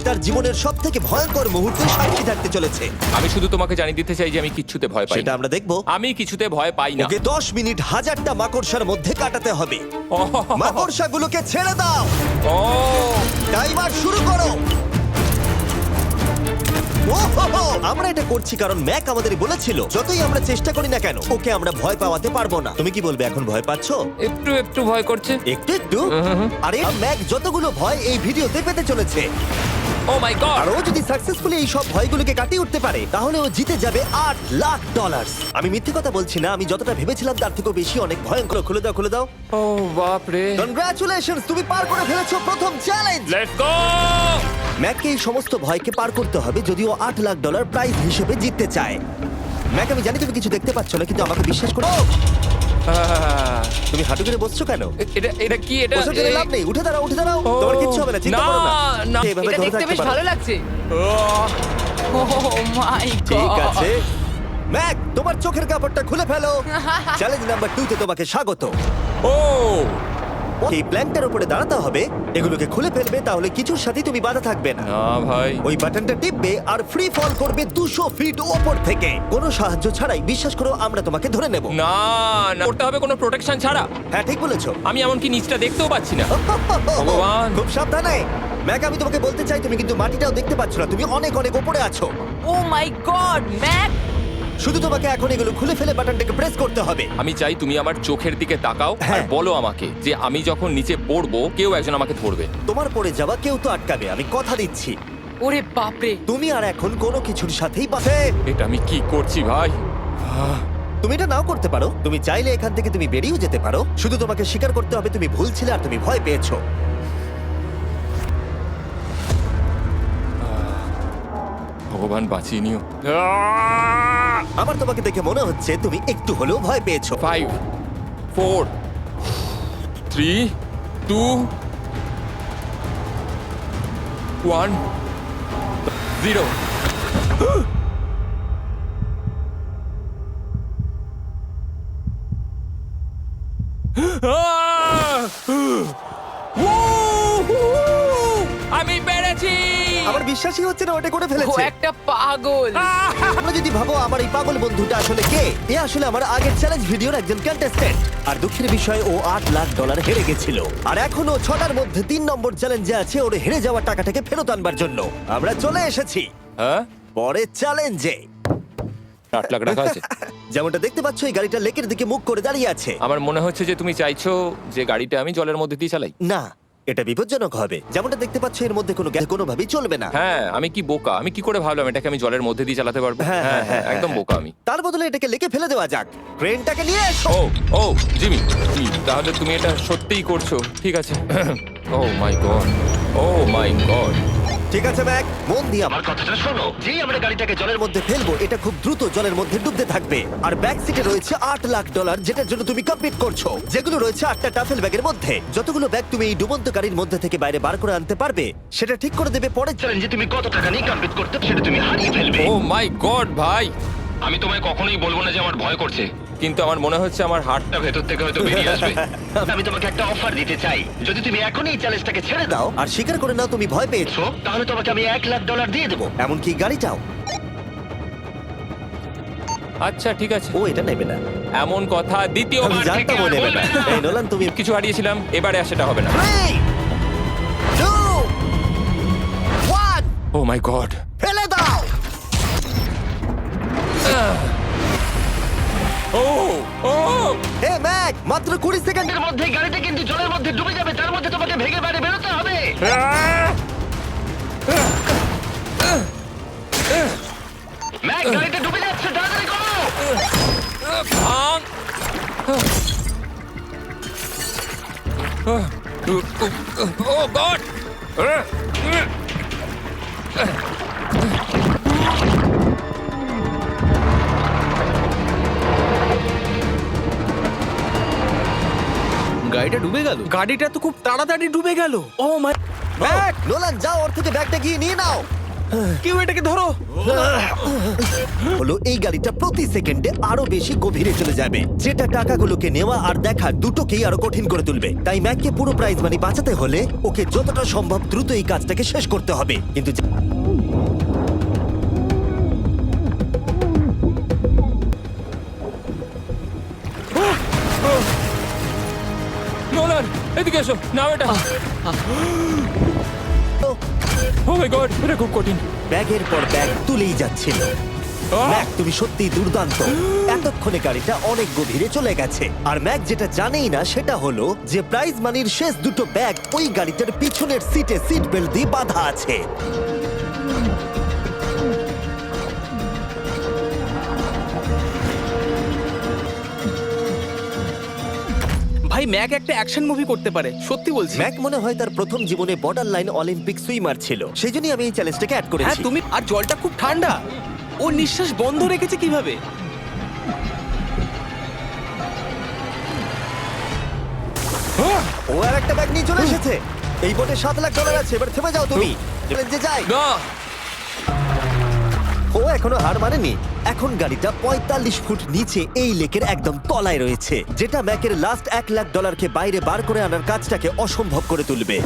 তার জীবনের সবথেকে ভয়ঙ্কর মুহূর্তে সাক্ষী থাকতে চলেছে। আমি শুধু তোমাকে জানিয়ে দিতে চাই যে আমি কিচ্ছুতে ভয় পাই সেটা না। আমরা দেখবো। আমি কিছুতে ভয় পাই না। ওকে 10 মিনিট 1000টা মাকড়সার মধ্যে কাটাতে হবে। মাকড়সাগুলোকে ছেড়ে দাও। ও টাইমার শুরু করো। ওহো! আমরা এটা করছি কারণ ম্যাক আমাদের বলেছিল যতই আমরা চেষ্টা করি না কেন ওকে আমরা ভয় পাওয়াতে পারবো না। তুমি কি বলবে, এখন ভয় পাচ্ছো? একটু একটু ভয় করছে। একটু একটু? আরে ম্যাক যতগুলো ভয় এই ভিডিওতে পেতে চলেছে, ও মাই গড। আর ও যদি সাকসেসফুলি এই সব ভয়গুলোকে কাটিয়ে উঠতে পারে তাহলে ও জিতে যাবে $8,00,000। আমি মিথ্যে কথা বলছি না, আমি যতটা ভেবেছিলাম তার থেকেও বেশি অনেক ভয়ঙ্কর। খুলে দাও, খুলে দাও। ও বাপ রে। কনগ্রাচুলেশনস, তুমি পার করে ফেলেছো প্রথম চ্যালেঞ্জ। Let's go. ম্যাককে এই সমস্ত ভয়কে পার করতে হবে যদিও $8,00,000 প্রাইজ হিসেবে জিততে চায়। ম্যাক, আমি জানি তুমি কিছু দেখতে পাচ্ছ না, কিন্তু আমাকে বিশ্বাস করো। তুমি হাঁটু করে বসছো কেন? এটা এটা কি? এটা বসে গেলে লাভ নেই, উঠে দাঁড়াও, উঠে দাঁড়াও। ও, তোমার কিচ্ছু হবে না, চিন্তা না, করো না। না। এভাবে এটা ধরে দেখতে থাকতে বেশ পারো। ভালো লাগছে। ও মাই গড। ঠিক আছে ম্যাক, তোমার চোখের কাপড়টা খুলে ফেলো। চ্যালেঞ্জ নাম্বার 2 তে তোমাকে স্বাগত। ও এই প্ল্যানটার উপরে দাঁড়াতে হবে, এগুলোকে খুলে ফেলবে, তাহলে কিছুর সাথে তুমি বাধা থাকবে না। না ভাই। ওই বাটনটা টিপবে আর ফ্রি ফল করবে 200 ফিট ওপর থেকে। কোনো সাহায্য ছাড়াই, বিশ্বাস করো আমরা তোমাকে ধরে নেব। না না, করতে হবে কোনো প্রোটেকশন ছাড়া। হ্যাঁ, ঠিক বলেছো। আমি এমনকি নিচটা দেখতেও পাচ্ছি না। ভগবান। খুব সাবধানে ম্যাক, আমি তোমাকে বলতে চাই তুমি কিন্তু মাটিটাও দেখতে পাচ্ছ না, তুমি অনেক অনেক উপরে আছো। ও মাই গড, ম্যাক। শুধু তোমাকে এখন এগুলো খুলে ফেলে বাটনটাকে প্রেস করতে হবে। আমি চাই তুমি আমার চোখের দিকে তাকাও আর হ্যাঁ। বলো আমাকে যে আমি যখন নিচে পড়বো কেউ একজন আমাকে ধরবে। তোমার পড়ে যাওয়া কেউ তো আটকাবে, আমি কথা দিচ্ছি। ওরে বাপ রে। তুমি আর এখন কোনো কিছুর সাথেই বাঁচে। এটা আমি কি করছি ভাই? তুমি এটা নাও করতে পারো, তুমি চাইলে এখান থেকে তুমি বেরিয়েও যেতে পারো। শুধু তোমাকে স্বীকার করতে হবে তুমি ভুল ছিলে আর তুমি ভয় পেয়েছো। ভগবান বাঁচিয়ে নিও। আমার তোমাকে দেখে মনে হচ্ছে তুমি একটু হলেও ভয় পেয়েছো। 5 4 3 2 1 0। আমি পেরেছি। আমার বিশ্বাসই হচ্ছে না ওটা করে ও ফেলেছে। একটা পাগল। তোমরা যদি ভাবো আমার এই পাগল বন্ধুটা আসলে কে, এ আসলে আমার আগের চ্যালেঞ্জ ভিডিওর একজন কন্টেস্ট্যান্ট। আর দুঃখের বিষয় ও $8,00,000 হেরে গেছিল। আর এখনো 6টার মধ্যে 3 নম্বর চ্যালেঞ্জে আছে ওর হেরে যাওয়া টাকাটাকে ফেরত আনবার জন্য। আমরা চলে এসেছি হ্যাঁ, পরের চ্যালেঞ্জে। 8 লাখ টাকা আছে। যেমনটা দেখতে পাচ্ছ এই গাড়িটা লেকের দিকে মুখ করে দাঁড়িয়ে আছে। আমার মনে হচ্ছে যে তুমি চাইছো যে গাড়িটা আমি জলের মধ্যে দিয়ে চালাই। না, এটা বিপজ্জনক হবে। যেমনটা দেখতে পাচ্ছ এর মধ্যে কোনো গ্যাস কোনোভাবেই চলবে না। হ্যাঁ, আমি কি বোকা! আমি কি করে ভাবলাম এটাকে আমি জলের মধ্যে দিয়ে চালাতে পারবো? হ্যাঁ, হ্যাঁ হ্যাঁ, হ্যাঁ, একদম হ্যাঁ। বোকা আমি। তার বদলে এটাকে লেকে ফেলে দেওয়া যাক। ক্রেনটাকে নিয়ে এসো। ও ও জিমি, তাহলে তুমি এটা সত্যিই করছো? ঠিক আছে। ও মাই গড, ও মাই গড। ঠিক আছে ম্যাক, মন দিয়ে আমার কথাটা শোনো। যেই আমরা গাড়িটাকে জলের মধ্যে ফেলবো এটা খুব দ্রুত জলের মধ্যে ডুবতে থাকবে। আর ব্যাক সিটে রয়েছে $8,00,000 যেটার জন্য তুমি কমপ্লিট করছো, যেগুলো রয়েছে 8টা টাফেল ব্যাগের মধ্যে। যতগুলো ব্যাগ তুমি এই ডুবন্ত গাড়ির মধ্যে থেকে বাইরে বার করে আনতে পারবে সেটা ঠিক করে দেবে পরের চ্যালেঞ্জে তুমি কত টাকা নিয়ে কমপ্লিট করতে সেটা তুমি হারিয়ে ফেলবে। ও মাই গড ভাই, আমি তোমায় কখনোই বলবো না যে আমার ভয় করছে, কিন্তু আমার মনে হচ্ছে আমার হার্টটা ভেতর থেকে হয়তো বেরিয়ে আসবে। আমি তোমাকে একটা অফার দিতে চাই, যদি তুমি এখনই এই চ্যালেঞ্জটাকে ছেড়ে দাও আর স্বীকার করে নাও তুমি ভয় পেয়েছো, তাহলে তোমাকে আমি $1,00,000 দিয়ে দেবো, এমনকি গাড়িটাও। আচ্ছা ঠিক আছে। ও এটা নেবে না, এমন কথা আমি দ্বিতীয়বার থেকে জানতাম ও আর নেবে বলবে না। না। এই নোলান, তুমি কিছু হারিয়েছিলাম, এবারে আর সেটা হবে না। 3, 2, 1, ও মাই গড। ফেলে দাও। ও ও হে ম্যাক, মাত্র 20 সেকেন্ডের মধ্যে গাড়িটা কিন্তু জলের মধ্যে ডুবে যাবে, তার মধ্যে তোমাকে ভেগে বাইরে বেরোতে হবে। ম্যাক, গাড়িটা ডুবে যাচ্ছে, তাড়াতাড়ি করো। ভাঙ। ও গড। গাড়িটা ডুবে গেল। গাড়িটা তো খুব তাড়াতাড়ি ডুবে গেল। ও মাই ম্যাক, নোলান যাও, ওর থেকে ব্যাগটা গিয়ে নিয়ে নাও। কেউ এটাকে ধরো। হলো এই গাড়িটা প্রতি সেকেন্ডে আরো বেশি গভীরে চলে যাবে, যেটা টাকাগুলোকে নেওয়া আর দেখা দুটোকেই আরো কঠিন করে তুলবে। তাই ম্যাককে পুরো প্রাইজ মানি বাঁচাতে হলে ওকে যতটা সম্ভব দ্রুত এই কাজটাকে শেষ করতে হবে। কিন্তু নোলান, এদিকে এসো, নাও এটা। ও মাই গড, এটা খুব কঠিন। ব্যাগের পর ব্যাগ তুলেই যাচ্ছিল। আহ! ম্যাক, তুমি সত্যিই দুর্দান্ত। এতক্ষণে গাড়িটা অনেক গভীরে চলে গেছে। আর ম্যাক যেটা জানেই না সেটা হলো যে প্রাইজ মানির শেষ দুটো ব্যাগ ওই গাড়িটার পিছনের সিটে সিট বেল্ট দিয়ে বাঁধা আছে। ভাই ম্যাক একটা অ্যাকশন মুভি করতে পারে, সত্যি বলছি। ম্যাক মনে হয় তার প্রথম জীবনে বর্ডার লাইন অলিম্পিক সুইমার ছিল, সেই জন্যই আমি এই চ্যালেঞ্জটাকে অ্যাড হ্যাঁ করেছি। তুমি, আর জলটা খুব ঠান্ডা। ও নিঃশ্বাস বন্ধ রেখেছে কিভাবে? ও আর একটা ব্যাগ নিয়ে চলে এসেছে। এই বোটে $7 লাখ আছে। এবার থেমে যাও তুমি। যে যাই, না, ও এখনো হার মানেনি। এখন গাড়িটা 45 ফুট নিচে এই লেকের একদম তলায় রয়েছে, যেটা ম্যাকের লাস্ট $1 লাখ বাইরে বার করে আনার কাজটাকে অসম্ভব করে তুলবে।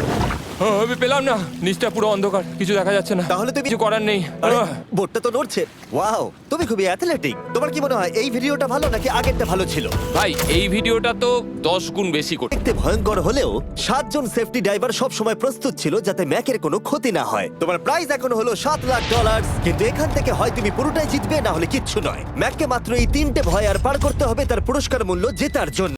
আমি পেলাম না, নিচটা পুরো অন্ধকার, কিছু দেখা যাচ্ছে না। তাহলে তুমি- কিছু করার নেই। আরে, বোটটা তো নড়ছে। ওয়াও, তুমি খুবই অ্যাথলেটিক। তোমার কি মনে হয় এই ভিডিওটা ভালো নাকি আগেরটা ভালো ছিল? ভাই, এই ভিডিওটা তো 10 গুণ বেশি কঠিন। দেখতে ভয়ঙ্কর হলেও 7 জন সেফটি ড্রাইভার সব সময় প্রস্তুত ছিল যাতে ম্যাকের কোনো ক্ষতি না হয়। তোমার প্রাইস এখন হলো $7 লাখ, কিন্তু এখান থেকে হয় তুমি পুরোটাই জিতবে, না হলে কিচ্ছু নয়। ম্যাককে মাত্র এই 3টে ভয় আর পার করতে হবে তার পুরস্কার মূল্য জেতার জন্য।